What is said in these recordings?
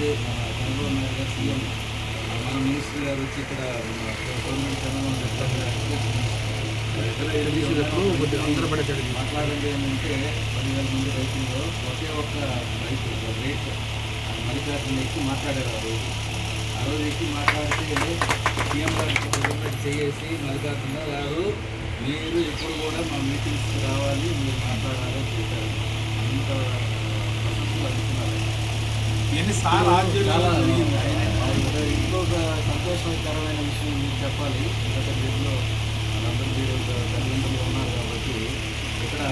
ఏదైతే మన చంద్రబాబు నాయుడు గారు సీఎం మన మినిస్టర్ గారు వచ్చి ఇక్కడ గవర్నమెంట్ చంద్రబాబు మాట్లాడండి ఏంటంటే 10,000 మంది రైతుల్లో ఒకే ఒక్క రైతు రేట్ మల్లికార్జున ఎక్కి మాట్లాడారు ఆ రోజు ఎక్కి మాట్లాడితే సీఎం గారికి చేసి మల్లికార్జున గారు మీరు ఇప్పుడు కూడా మా మీటింగ్స్కి రావాలి, మీరు మాట్లాడాలని చెప్పారు. అంత ప్రశంసలు అందుతున్నారు. ఇంకొక సంతోషకరమైన విషయం మీకు చెప్పాలి. ఎందుకంటే వీటిలో మనందరూ మీరు తల్లిదండ్రులు ఉన్నారు కాబట్టి ఇక్కడ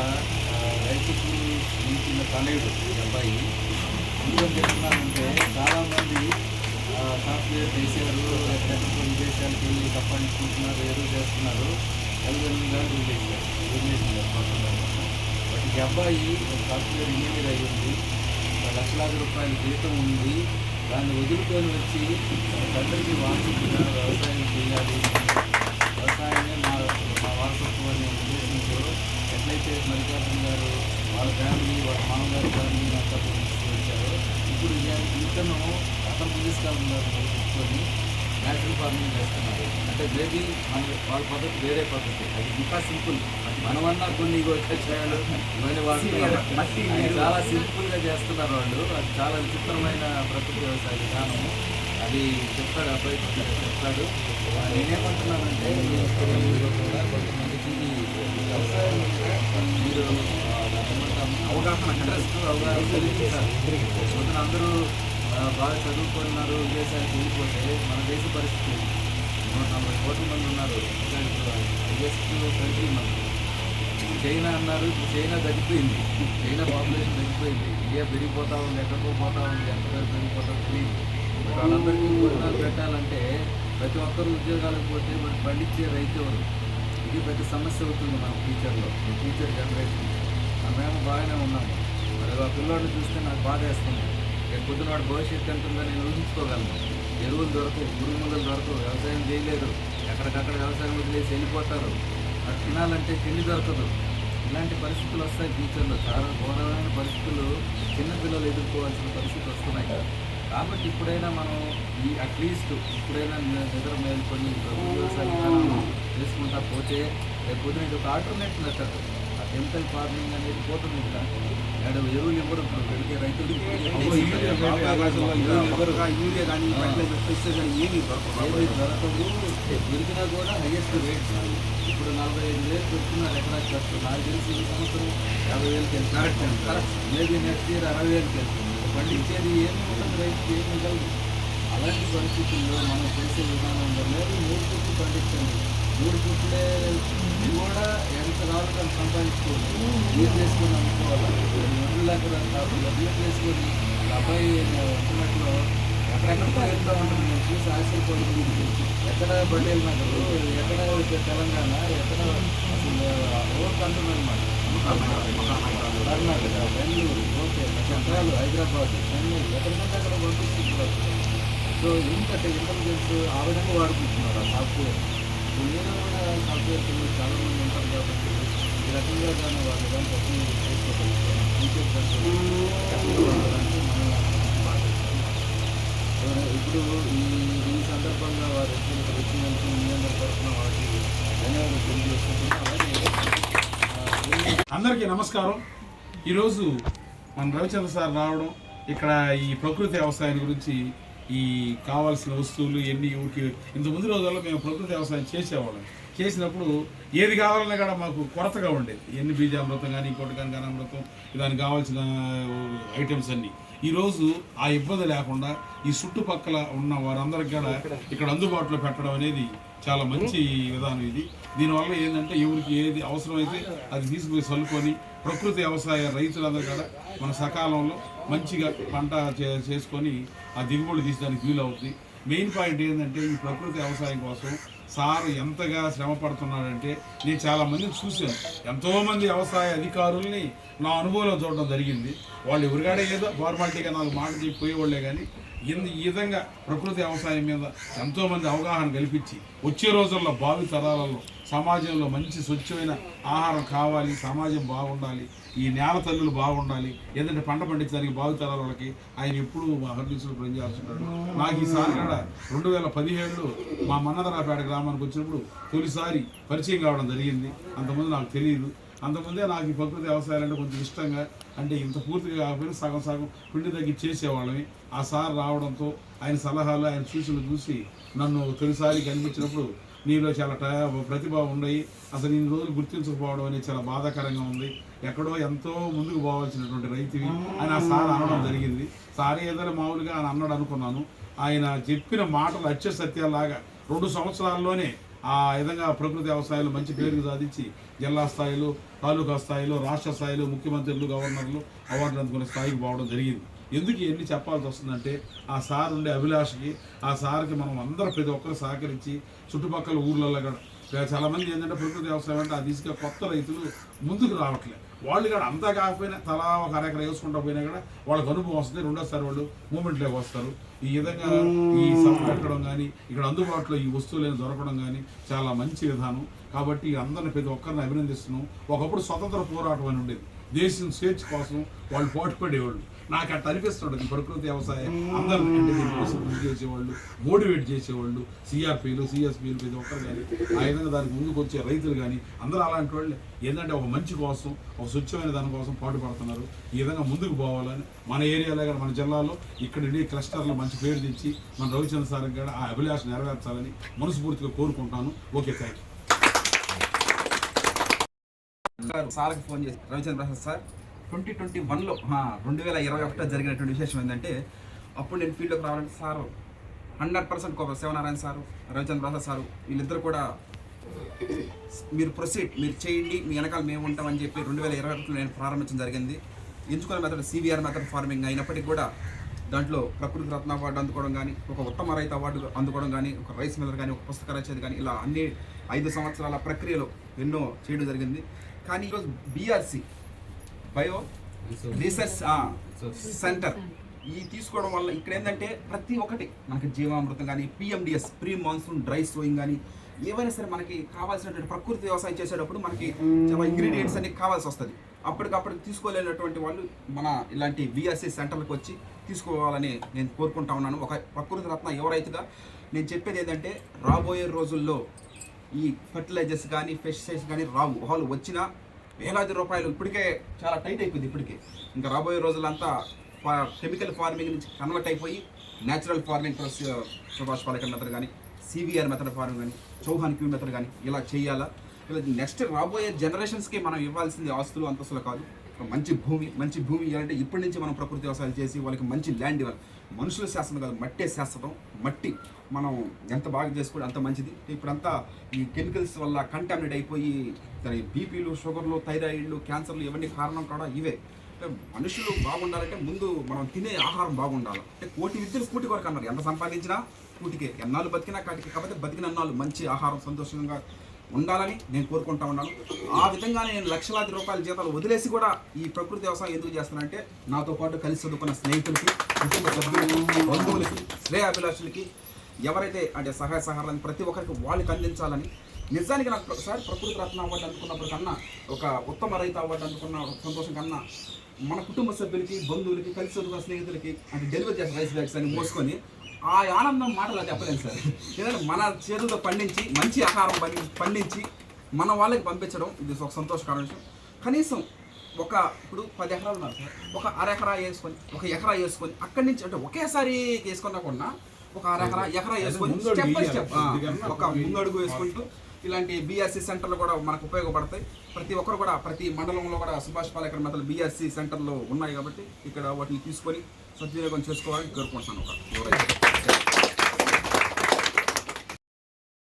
రైతుకి మించిన తనయుడు ఈ అబ్బాయి ఎందుకని చెప్తున్నానంటే చాలామంది సాఫ్ట్వేర్ చేశారు, ఎక్కడెక్కడ విదేశాలకు వెళ్ళి సంపాదించుకుంటున్నారు, ఏదో చేస్తున్నారు, తల్లిదండ్రులుగా వదిలేసారు. బట్ ఈ అబ్బాయి సాఫ్ట్వేర్ ఇంజనీర్ అయ్యి ఉంది, లక్షలాది రూపాయల జీతం ఉంది, దాన్ని వదులుకొని వచ్చి తండ్రికి వారసత్వంగా వ్యవసాయం చేయాలి, వ్యవసాయమే మా వారసత్వం అనే ఉద్దేశంతో ఎట్లయితే మల్లికార్జున గారు వాళ్ళ ఫ్యామిలీ వాళ్ళ మామగారి ఫ్యామిలీ అంతా వచ్చారో ఇప్పుడు ఇతను అతను తీసుకెళ్తున్నారు కూర్చొని న్యాచురల్ ఫార్మింగ్ చేస్తున్నారు. అంటే మేబీ వాళ్ళ పద్ధతి వేరే పద్ధతి, అది ఇంకా సింపుల్. మనమన్నా కొన్ని వచ్చేసాయాలు ఇవన్నీ వాళ్ళు చాలా సింపుల్గా చేస్తున్నారు వాళ్ళు. అది చాలా విచిత్రమైన ప్రకృతి వ్యవసాయ విధానము. అది చెప్తాడు అబ్బాయి చెప్తాడు. నేనేమంటున్నానంటే కూడా కొంతమందికి వ్యవసాయం మీరు అవగాహన కలిగించాలి. అందరూ బాగా చదువుకున్నారు, విదేశాలకు వెళ్ళిపోతే మన దేశ పరిస్థితి 140 కోట్ల మంది ఉన్నారు. హైయెస్ట్ కంట్రీ మనకు. చైనా అన్నారు, చైనా తగ్గిపోయింది, చైనా పాపులేషన్ తగ్గిపోయింది. ఇండియా పెరిగిపోతూ ఉంది, ఎక్కడికో పోతూ ఉంది, ఎంతవరకు పెరిగిపోతా తెలియదు. వాళ్ళందరికీ భోజనాలు పెట్టాలంటే ప్రతి ఒక్కరు ఉద్యోగాలకు పోతే మనం పండించే రైతు ఎవరు? ఇది పెద్ద సమస్య అవుతుంది మన ఫ్యూచర్లో, ఫ్యూచర్ జనరేషన్. మేము బాగానే ఉన్నాము, మరి ఆ పిల్లోడిని చూస్తే నాకు బాధ వేస్తుంది. రేపు పొద్దున వాడు భవిష్యత్తు ఎంతుందో నేను ఊహించుకోగలను. ఎరువులు దొరకవు, పురుగు మందులు దొరకవు, వ్యవసాయం చేయలేరు, ఎక్కడికక్కడ వ్యవసాయం వదిలేసి వెళ్ళిపోతారు. అది తినాలంటే తిండి దొరకదు. ఇలాంటి పరిస్థితులు వస్తాయి ఫ్యూచర్లో. చాలా ఘోరమైన పరిస్థితులు చిన్నపిల్లలు ఎదుర్కోవాల్సిన పరిస్థితులు వస్తున్నాయి కదా. కాబట్టి ఇప్పుడైనా మనం అట్లీస్ట్ ఇప్పుడైనా నిద్ర మేలుకొని ప్రభుత్వ వ్యవసాయ విధానాలు చేసుకుంటా పోతే రేపు పొద్దున ఇది ఒక ఆల్టర్నేట్ మెథడ్. ఆ కెమికల్ ఫార్మింగ్ అనేది పోతుంది కదా. ఎరువులు ఇవ్వరు పెడితే రైతులు యూరియా కానీ ఏమి దొరకవు. దొరికినా కూడా హైయెస్ట్ రేట్స్. ఇప్పుడు 45,000 పెడుతున్నారు ఎకరాకి ఖర్చు. నాకు తెలిసి ఈ సంవత్సరం 50,000కి వెళ్తున్నారు, మేబీ నెక్స్ట్ ఇయర్ 60,000కి వెళ్తుంది. పండించేది ఏమి ఉండదు, రైతుకి ఏమి మిగలదు. అలాంటి పరిస్థితుల్లో మనం చేసే విధానంలో లేదు 3 పుట్లు పండించండి. 3 పుట్లే కూడా ఎంత రాళ్ళు సంపాదించుకోవాలి, నీరు చేసుకొని అమ్ముకోవాలి. ఎడ్లు లేకుండా ఎడ్లు చేసుకొని అబ్బాయి వచ్చినట్లు ఎక్కడెక్కడికో వెళ్తూ ఉంటుంది. నేను చూసి ఆశ్చర్యపోతుంది. ఎక్కడ బడ్డీలు నగరు, ఎక్కడ తెలంగాణ, ఎక్కడ అసలు ఓట్ అంటున్నమాట. కర్ణాటక, బెంగళూరు, ఓకే చంద్రాలు, హైదరాబాద్, చెన్నై, ఎక్కడికంటే అక్కడ పంపిస్తున్నారు. సో ఇంతటి ఇంటెలిజెన్స్ ఆ విధంగా వాడుకుంటున్నారు ఆ సాఫ్ట్వేర్. నేను కూడా సాఫ్ట్వేర్ పిల్లలు చాలామంది ఉంటారు కాబట్టి ఈ రకంగా కానీ వాళ్ళు కానీ ప్రతి చేసుకోగలుగుతారు. ఫ్యూచర్ మనం ఇప్పుడు ఈ సందర్భంగా వారు వచ్చినందుకు మీ అందరి తరఫున వారికి ధన్యవాదాలు తెలియజేసుకుంటున్నాం. అలాగే అందరికీ నమస్కారం. ఈరోజు మన రవిచంద్ర సార్ రావడం, ఇక్కడ ఈ ప్రకృతి వ్యవసాయం గురించి ఈ కావాల్సిన వస్తువులు ఎన్ని ఊరికి ఇంతకుముందు రోజుల్లో మేము ప్రకృతి వ్యవసాయం చేసేవాళ్ళం. చేసినప్పుడు ఏది కావాలన్నా కూడా మాకు కొరతగా ఉండేది. ఎన్ని బీజామృతం కానీ ఇంకోటి కానీ ఘనామృతం దానికి కావాల్సిన ఐటమ్స్ అన్నీ. ఈరోజు ఆ ఇబ్బంది లేకుండా ఈ చుట్టుపక్కల ఉన్న వారందరికీ కూడా ఇక్కడ అందుబాటులో పెట్టడం అనేది చాలా మంచి విధానం ఇది. దీనివల్ల ఏంటంటే ఎవరికి ఏది అవసరమైతే అది తీసుకుపోయి చల్లుకొని ప్రకృతి వ్యవసాయ రైతులందరూ కూడా మన సకాలంలో మంచిగా పంట చేసుకొని ఆ దిగుబడి తీసడానికి వీలు అవుతుంది. మెయిన్ పాయింట్ ఏంటంటే ఈ ప్రకృతి వ్యవసాయం కోసం సార్ ఎంతగా శ్రమ పడుతున్నాడంటే నేను చాలామందిని చూశాను. ఎంతోమంది వ్యవసాయ అధికారుల్ని నా అనుభవంలో చూడడం జరిగింది. వాళ్ళు ఎవరికాడే ఏదో ఫార్మాలిటీగా నాకు మాట చెప్పిపోయేవాళ్ళే కానీ ఈ విధంగా ప్రకృతి వ్యవసాయం మీద ఎంతోమంది అవగాహన కల్పించి వచ్చే రోజుల్లో భావి తరాలలో సమాజంలో మంచి స్వచ్ఛమైన ఆహారం కావాలి, సమాజం బాగుండాలి, ఈ నేల తల్లులు బాగుండాలి, ఏదంటే పంట పండించడానికి భావి తరాల వాళ్ళకి ఆయన ఎప్పుడూ అహర్నిశలు పనిచేస్తున్నాడు. నాకు ఈసారి కూడా 2017లో మా మన్నదరాపేట గ్రామానికి వచ్చినప్పుడు తొలిసారి పరిచయం కావడం జరిగింది. అంతకుముందు నాకు తెలియదు. అంతకుముందే నాకు ఈ ప్రకృతి వ్యవసాయాలంటే కొంచెం ఇష్టంగా, అంటే ఇంత పూర్తిగా కాకపోయినా సగం సగం పిండి తగ్గి చేసేవాళ్ళని. ఆ సార్ రావడంతో ఆయన సలహాలు, ఆయన సూచనలు చూసి నన్ను తొలిసారి కనిపించినప్పుడు నీలో చాలా ప్రతిభ ఉన్నాయి, అసలు ఇన్ని రోజులు గుర్తించకపోవడం అనేది చాలా బాధాకరంగా ఉంది, ఎక్కడో ఎంతో ముందుకు పోవాల్సినటువంటి రైతువి అని ఆ సార్ అనడం జరిగింది. సార్ ఏదైనా మామూలుగా ఆయన అన్నాడు అనుకున్నాను. ఆయన చెప్పిన మాటలు అక్షర సత్యాలాగా 2 సంవత్సరాల్లోనే ఆ విధంగా ప్రకృతి వ్యవసాయాలు మంచి పేరు సాధించి జిల్లా స్థాయిలో, తాలూకా స్థాయిలో, రాష్ట్ర స్థాయిలో ముఖ్యమంత్రులు, గవర్నర్లు అవార్డులు అందుకునే స్థాయికి పోవడం జరిగింది. ఎందుకు ఇవన్నీ చెప్పాల్సి వస్తుందంటే ఆ సార్ ఉండే అభిలాషకి, ఆ సార్కి మనం అందరూ ప్రతి ఒక్కరు సహకరించి చుట్టుపక్కల ఊర్లలో కూడా చాలామంది ఏంటంటే ప్రకృతి వ్యవసాయం అంటే ఆ దిశగా కొత్త రైతులు ముందుకు రావట్లేదు. వాళ్ళు కూడా అంతా కాకపోయినా తలా ఒక అరెకర వేసుకుంటూ పోయినా కూడా వాళ్ళకి అనుభవం వస్తుంది. రెండోసారి వాళ్ళు మూమెంట్లోకి వస్తారు. ఈ విధంగా ఈ సభ పెట్టడం కానీ, ఇక్కడ అందుబాటులో ఈ వస్తువులను దొరకడం కానీ చాలా మంచి విధానం. కాబట్టి అందరిని ప్రతి ఒక్కరిని అభినందిస్తున్నాం. ఒకప్పుడు స్వతంత్ర పోరాటం అని ఉండేది, దేశం స్వేచ్ఛ కోసం వాళ్ళు పోటీపడేవాళ్ళు. నాకు అట్లా అనిపిస్తుంటుంది ప్రకృతి వ్యవసాయం అందరూ అంటే దీనికోసం కృషి చేసేవాళ్ళు, మోటివేట్ చేసేవాళ్ళు, సిఆర్పీలు, సిఎస్పీలు ప్రతి ఒక్కరు కానీ ఆ విధంగా దానికి ముందుకు వచ్చే రైతులు కానీ అందరూ అలాంటి వాళ్ళు ఏంటంటే ఒక మంచి కోసం, ఒక స్వచ్ఛమైన దానికోసం పాటుపడుతున్నారు. ఈ విధంగా ముందుకు పోవాలని మన ఏరియాలో కానీ మన జిల్లాలో ఇక్కడ క్లస్టర్లో మంచి పేరు తెచ్చి మన రవిచంద్ర సార్ కూడా ఆ అభిలాష నెరవేర్చాలని మనస్ఫూర్తిగా కోరుకుంటాను. Okay, thank you. సార్కి ఫోన్ చేసి రవిచంద్ర ప్రసాద్ సార్ 2021లో 2021 జరిగినటువంటి విశేషం ఏంటంటే అప్పుడు నేను ఫీల్డ్లోకి రావాలంటే sir 100% Sivanarayana sir, Ravichandra Prasad sir వీళ్ళిద్దరు కూడా మీరు ప్రొసీడ్, మీరు చేయండి, మీ వెనకాల మేము ఉంటామని చెప్పి 2021లో నేను ప్రారంభించడం జరిగింది. ఎంచుకున్న మెథడ్ సివిఆర్ మెథడ్ ఫార్మింగ్ అయినప్పటికీ కూడా దాంట్లో ప్రకృతి రత్న అవార్డు అందుకోవడం కానీ, ఒక ఉత్తమ రైతు అవార్డు అందుకోవడం కానీ, ఒక రైస్ మిల్లర్ కానీ, ఒక పుస్తక రచయిత కానీ, ఇలా అన్ని 5 సంవత్సరాల ప్రక్రియలో ఎన్నో చేయడం జరిగింది. కానీ ఈరోజు బీఆర్సి బయో రీసెర్చ్ సెంటర్ ఈ తీసుకోవడం వల్ల ఇక్కడ ఏంటంటే ప్రతి ఒక్కటి మనకి జీవామృతం కానీ, PMDS pre monsoon dry sowing కానీ ఏవైనా సరే మనకి కావాల్సినటువంటి ప్రకృతి వ్యవసాయం చేసేటప్పుడు మనకి చాలా ఇంగ్రీడియంట్స్ అన్ని కావాల్సి వస్తుంది. అప్పటికప్పుడు తీసుకోలేనటువంటి వాళ్ళు మన ఇలాంటి బీఆర్సి సెంటర్లకు వచ్చి తీసుకోవాలని నేను కోరుకుంటా ఉన్నాను. ఒక ప్రకృతి రత్న ఎవరైతుగా నేను చెప్పేది ఏంటంటే రాబోయే రోజుల్లో ఈ ఫర్టిలైజర్స్ కానీ, పెస్టిసైడ్స్ కానీ రావు, వాళ్ళు వచ్చినా వేలాది రూపాయలు ఇప్పటికే చాలా టైట్ అయిపోయింది. ఇప్పటికే ఇంకా రాబోయే రోజులంతా కెమికల్ ఫార్మింగ్ నుంచి కన్వర్ట్ అయిపోయి natural farming Subhash Palekar method కానీ, సివిఆర్ మెథడ్ ఫార్మింగ్ కానీ, చౌహాన్ క్యూ మెథడ్ కానీ ఇలా చేయాలా. ఇలా నెక్స్ట్ రాబోయే జనరేషన్స్కి మనం ఇవ్వాల్సింది ఆస్తులు అంతస్తులు కాదు, మంచి భూమి ఇవ్వాలంటే ఇప్పటి నుంచి మనం ప్రకృతి వ్యవసాయం చేసి వాళ్ళకి మంచి ల్యాండ్ ఇవ్వాలి. మనుషుల శాస్త్రం కాదు, మట్టే శాస్త్రం. మట్టి మనం ఎంత బాగా చేసుకోవడం అంత మంచిది. ఇప్పుడంతా ఈ కెమికల్స్ వల్ల కంటామినేట్ అయిపోయి దాని బీపీలు, షుగర్లు, థైరాయిడ్లు, క్యాన్సర్లు ఇవన్నీ కారణం కూడా ఇవే. అంటే మనుషులు బాగుండాలంటే ముందు మనం తినే ఆహారం బాగుండాలి. అంటే కోటి విద్యలు కూటి కొరకు అన్నారు, ఎంత సంపాదించినా కూటికే, ఎన్నాళ్ళు బతికినా కాటికి. కాబట్టి బతికిన అన్నాళ్ళు మంచి ఆహారం సంతోషంగా ఉండాలని నేను కోరుకుంటా ఉన్నాను. ఆ విధంగానే నేను లక్షలాది రూపాయల జీతాలు వదిలేసి కూడా ఈ ప్రకృతి వ్యవసాయం ఎందుకు చేస్తానంటే నాతో పాటు కలిసి చదువుకున్న స్నేహితులకి, కుటుంబ సభ్యులకి, బంధువులకి, శ్రేయాభిలాషులకి ఎవరైతే అంటే సహాయ సహకారాన్ని ప్రతి ఒక్కరికి వాళ్ళకి అందించాలని. నిజానికి నాకు ఒకసారి ప్రకృతి రత్న అవార్డు అందుకున్నప్పటికన్నా, ఒక ఉత్తమ రైతు అవార్డు అందుకున్న సంతోషం కన్నా మన కుటుంబ సభ్యులకి, బంధువులకి, కలిసి చదువుకున్న స్నేహితులకి అంటే డెలివరీ చేసిన రైస్ బ్యాగ్స్ అని మోసుకొని ఆ ఆనందం మాటలు చెప్పలేను సార్. ఎందుకంటే మన చేతులతో పండించి మంచి ఆహారం పండించి మన వాళ్ళకి పంపించడం ఇది ఒక సంతోషకర విషయం. కనీసం ఇప్పుడు 10 ఎకరాలు ఉన్నారు సార్, ఒక అరెకరా వేసుకొని, ఒక ఎకరా వేసుకొని అక్కడి నుంచి అంటే ఒకేసారి వేసుకున్నా ఒక ఎకరా వేసుకొని స్టెప్ బై స్టెప్ ఒక ముందడుగు వేసుకుంటూ ఇలాంటి బీఆర్సీ సెంటర్లు కూడా మనకు ఉపయోగపడతాయి. ప్రతి ఒక్కరు కూడా ప్రతి మండలంలో కూడా సుభాష్ పాలేకర్ మెథడ్ బీఆర్సీ సెంటర్లు ఉన్నాయి. కాబట్టి ఇక్కడ వాటిని తీసుకొని సద్వినియోగం చేసుకోవాలని కోరుకుంటున్నాను.